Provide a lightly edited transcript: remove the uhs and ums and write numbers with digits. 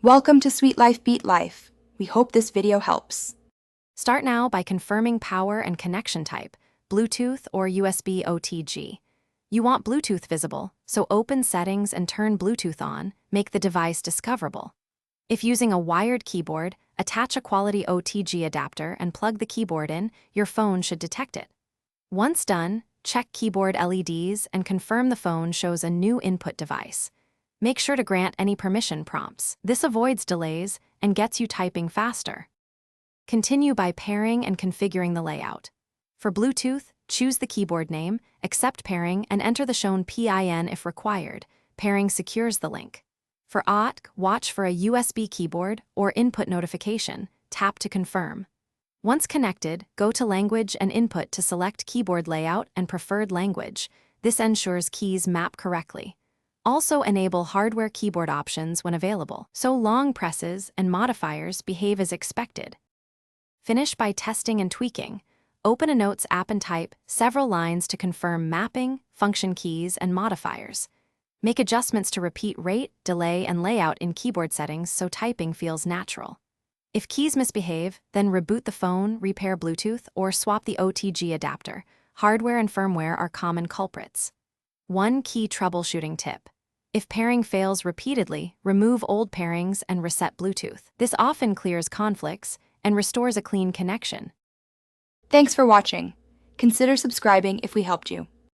Welcome to Sweet Life Beat Life. We hope this video helps. Start now by confirming power and connection type, Bluetooth or USB OTG. You want Bluetooth visible, so open Settings and turn Bluetooth on, make the device discoverable. If using a wired keyboard, attach a quality OTG adapter and plug the keyboard in, your phone should detect it. Once done, check keyboard LEDs and confirm the phone shows a new input device. Make sure to grant any permission prompts. This avoids delays and gets you typing faster. Continue by pairing and configuring the layout. For Bluetooth, choose the keyboard name, accept pairing, and enter the shown PIN if required. Pairing secures the link. For OTG, watch for a USB keyboard or input notification. Tap to confirm. Once connected, go to Language and Input to select keyboard layout and preferred language. This ensures keys map correctly. Also enable hardware keyboard options when available, so long presses and modifiers behave as expected. Finish by testing and tweaking. Open a Notes app and type several lines to confirm mapping, function keys, and modifiers. Make adjustments to repeat rate, delay, and layout in keyboard settings so typing feels natural. If keys misbehave, then reboot the phone, repair Bluetooth, or swap the OTG adapter. Hardware and firmware are common culprits. One key troubleshooting tip. If pairing fails repeatedly, remove old pairings and reset Bluetooth. This often clears conflicts and restores a clean connection. Thanks for watching. Consider subscribing if we helped you.